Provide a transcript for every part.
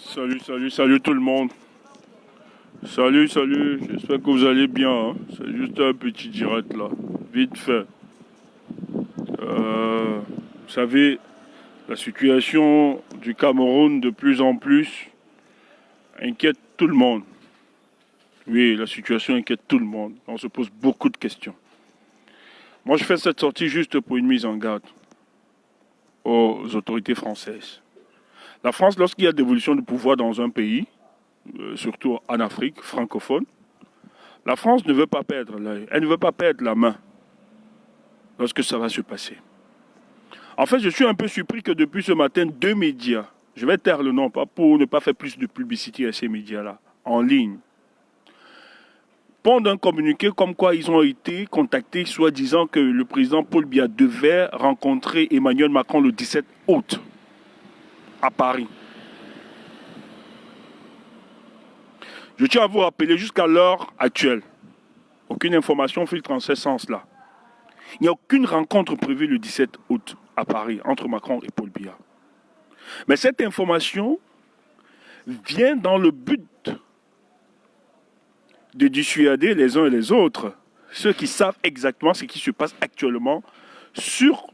Salut tout le monde. Salut, j'espère que vous allez bien, hein. C'est juste un petit direct là, vite fait. Vous savez, la situation du Cameroun de plus en plus inquiète tout le monde. Oui, la situation inquiète tout le monde. On se pose beaucoup de questions. Moi, je fais cette sortie juste pour une mise en garde aux autorités françaises. La France, lorsqu'il y a dévolution de pouvoir dans un pays, surtout en Afrique francophone, la France ne veut pas perdre l'œil, elle ne veut pas perdre la main lorsque ça va se passer. En fait, je suis un peu surpris que depuis ce matin, deux médias, je vais taire le nom, pas pour ne pas faire plus de publicité à ces médias-là, en ligne, pondent un communiqué comme quoi ils ont été contactés, soi-disant que le président Paul Biya devait rencontrer Emmanuel Macron le 17 août à Paris. Je tiens à vous rappeler jusqu'à l'heure actuelle, aucune information filtre en ce sens-là. Il n'y a aucune rencontre prévue le 17 août à Paris entre Macron et Paul Biya. Mais cette information vient dans le but de dissuader les uns et les autres, ceux qui savent exactement ce qui se passe actuellement sur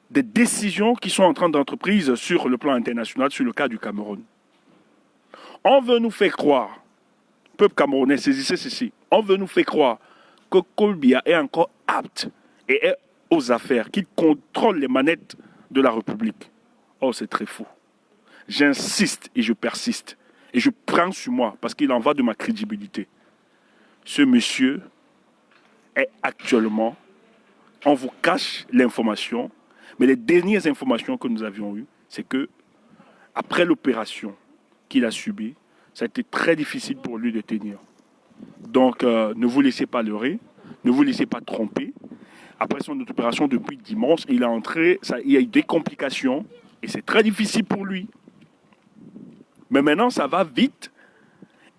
des décisions qui sont en train d'entreprendre sur le plan international, sur le cas du Cameroun. On veut nous faire croire, peuple camerounais, saisissez ceci, on veut nous faire croire que Paul Biya est encore apte et est aux affaires, qu'il contrôle les manettes de la République. Oh, c'est très faux. J'insiste et je persiste. Et je prends sur moi, parce qu'il en va de ma crédibilité. Ce monsieur est actuellement, on vous cache l'information, mais les dernières informations que nous avions eues, c'est que après l'opération qu'il a subie, ça a été très difficile pour lui de tenir. Donc, ne vous laissez pas leurrer, ne vous laissez pas tromper. Après son opération depuis dimanche, il y a eu des complications et c'est très difficile pour lui. Mais maintenant, ça va vite.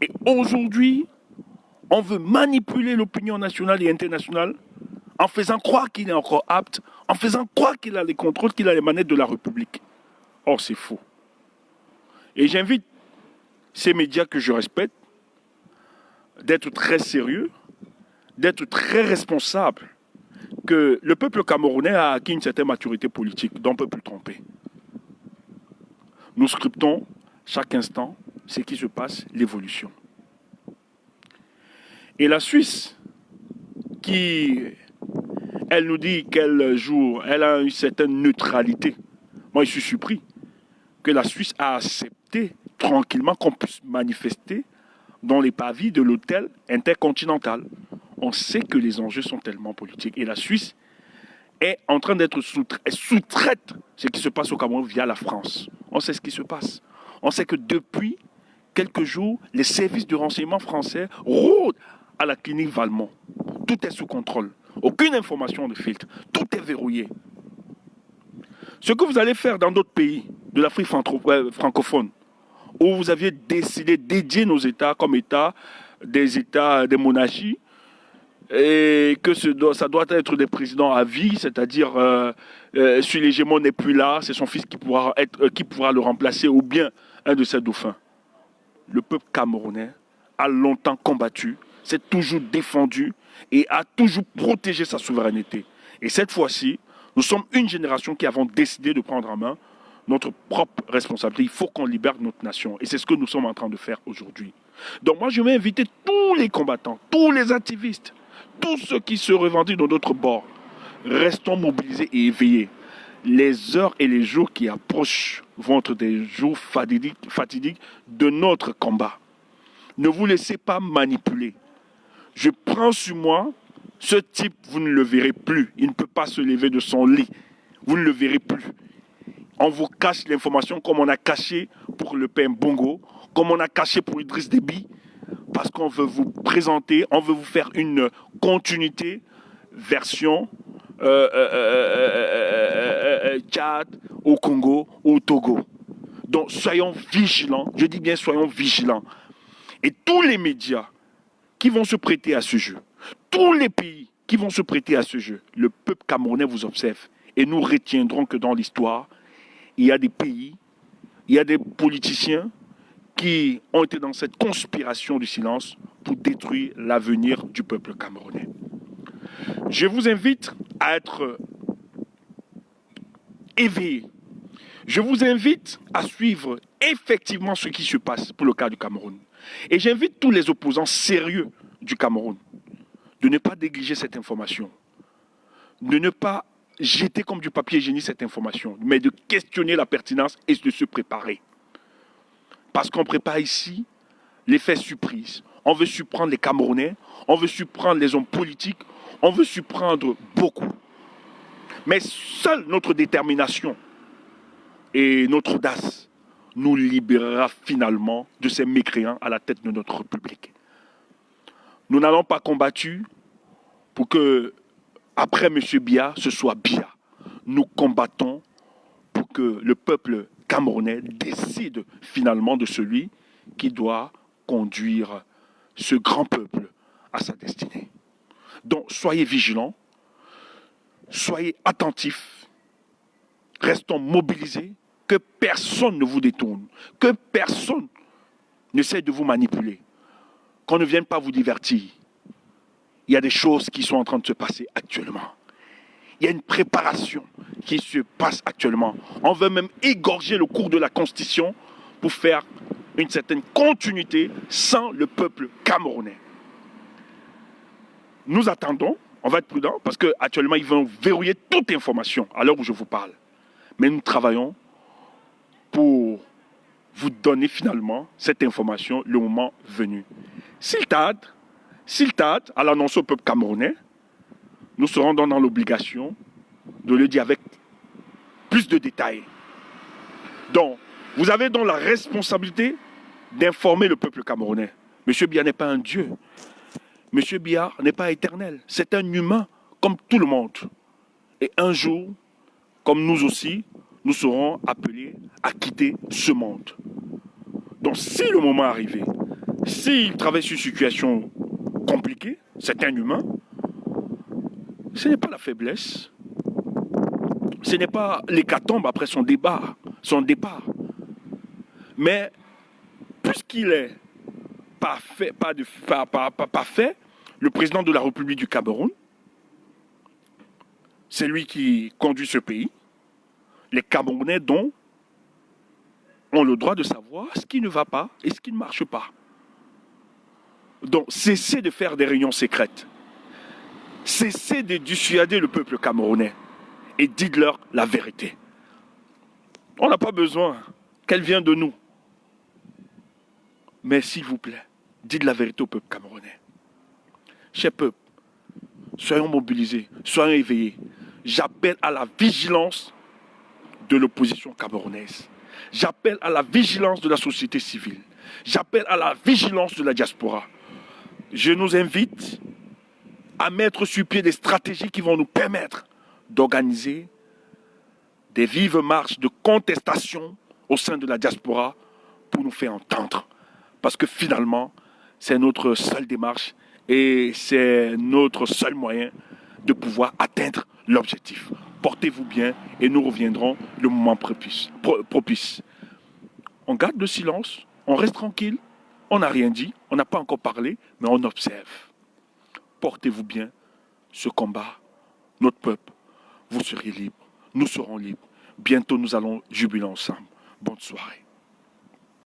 Et aujourd'hui, on veut manipuler l'opinion nationale et internationale en faisant croire qu'il est encore apte, en faisant croire qu'il a les contrôles, qu'il a les manettes de la République. Or, c'est faux. Et j'invite ces médias que je respecte d'être très sérieux, d'être très responsables, que le peuple camerounais a acquis une certaine maturité politique dont on ne peut plus tromper. Nous scriptons chaque instant ce qui se passe, l'évolution. Et la Suisse, qui, elle nous dit qu'elle joue, elle a une certaine neutralité. Moi, je suis surpris que la Suisse a accepté tranquillement qu'on puisse manifester dans les pavis de l'hôtel intercontinental. On sait que les enjeux sont tellement politiques. Et la Suisse est en train d'être sous-traite ce qui se passe au Cameroun via la France. On sait ce qui se passe. On sait que depuis quelques jours, les services de renseignement français rôdent à la clinique Valmont. Tout est sous contrôle. Aucune information ne filtre. Tout est verrouillé. Ce que vous allez faire dans d'autres pays de l'Afrique francophone, où vous aviez décidé d'édier nos États comme États, des monarchies, et que ça doit être des présidents à vie, c'est-à-dire si l'hégémon n'est plus là, c'est son fils qui pourra le remplacer, ou bien un de ses dauphins. Le peuple camerounais a longtemps combattu, s'est toujours défendu et a toujours protégé sa souveraineté. Et cette fois-ci, nous sommes une génération qui avons décidé de prendre en main notre propre responsabilité. Il faut qu'on libère notre nation. Et c'est ce que nous sommes en train de faire aujourd'hui. Donc moi, je vais inviter tous les combattants, tous les activistes, tous ceux qui se revendiquent de notre bord. Restons mobilisés et éveillés. Les heures et les jours qui approchent vont être des jours fatidiques de notre combat. Ne vous laissez pas manipuler. Je prends sur moi, ce type, vous ne le verrez plus. Il ne peut pas se lever de son lit. Vous ne le verrez plus. On vous cache l'information comme on a caché pour le père Bongo, comme on a caché pour Idriss Déby, parce qu'on veut vous présenter, on veut vous faire une continuité, version Tchad, au Congo, au Togo. Donc soyons vigilants, je dis bien soyons vigilants. Et tous les médias qui vont se prêter à ce jeu, tous les pays qui vont se prêter à ce jeu, le peuple camerounais vous observe. Et nous retiendrons que dans l'histoire, il y a des pays, il y a des politiciens qui ont été dans cette conspiration du silence pour détruire l'avenir du peuple camerounais. Je vous invite à être éveillés. Je vous invite à suivre effectivement ce qui se passe pour le cas du Cameroun. Et j'invite tous les opposants sérieux du Cameroun de ne pas négliger cette information, de ne pas jeter comme du papier hygiénique cette information, mais de questionner la pertinence et de se préparer. Parce qu'on prépare ici l'effet surprise. On veut surprendre les Camerounais, on veut surprendre les hommes politiques, on veut surprendre beaucoup. Mais seule notre détermination et notre audace nous libérera finalement de ces mécréants à la tête de notre République. Nous n'allons pas combattre pour que, après M. Biya, ce soit Biya. Nous combattons pour que le peuple camerounais décide finalement de celui qui doit conduire ce grand peuple à sa destinée. Donc, soyez vigilants, soyez attentifs, restons mobilisés, que personne ne vous détourne, que personne n'essaie de vous manipuler, qu'on ne vienne pas vous divertir. Il y a des choses qui sont en train de se passer actuellement. Il y a une préparation qui se passe actuellement. On veut même égorger le cours de la Constitution pour faire une certaine continuité sans le peuple camerounais. Nous attendons, on va être prudents, parce qu'actuellement, ils vont verrouiller toute information à l'heure où je vous parle. Mais nous travaillons pour vous donner finalement cette information le moment venu. S'il tarde à l'annoncer au peuple camerounais, nous serons donc dans l'obligation de le dire avec plus de détails. Donc, vous avez donc la responsabilité d'informer le peuple camerounais. M. Biya n'est pas un dieu. M. Biya n'est pas éternel. C'est un humain comme tout le monde. Et un jour, comme nous aussi, nous serons appelés à quitter ce monde. Donc, si le moment est arrivé, s'il travaille sur une situation compliquée, c'est un humain, ce n'est pas la faiblesse, ce n'est pas l'hécatombe après son départ. Mais, puisqu'il est parfait, le président de la République du Cameroun, c'est lui qui conduit ce pays. Les Camerounais, donc, ont le droit de savoir ce qui ne va pas et ce qui ne marche pas. Donc, cessez de faire des réunions secrètes. Cessez de dissuader le peuple camerounais et dites-leur la vérité. On n'a pas besoin qu'elle vienne de nous. Mais s'il vous plaît, dites la vérité au peuple camerounais. Cher peuple, soyons mobilisés, soyons éveillés. J'appelle à la vigilance de l'opposition camerounaise. J'appelle à la vigilance de la société civile. J'appelle à la vigilance de la diaspora. Je nous invite à mettre sur pied des stratégies qui vont nous permettre d'organiser des vives marches de contestation au sein de la diaspora pour nous faire entendre. Parce que finalement, c'est notre seule démarche et c'est notre seul moyen de pouvoir atteindre l'objectif. Portez-vous bien et nous reviendrons le moment propice. On garde le silence, on reste tranquille, on n'a rien dit, on n'a pas encore parlé, mais on observe. Portez-vous bien, ce combat, notre peuple, vous serez libre, nous serons libres. Bientôt nous allons jubiler ensemble. Bonne soirée.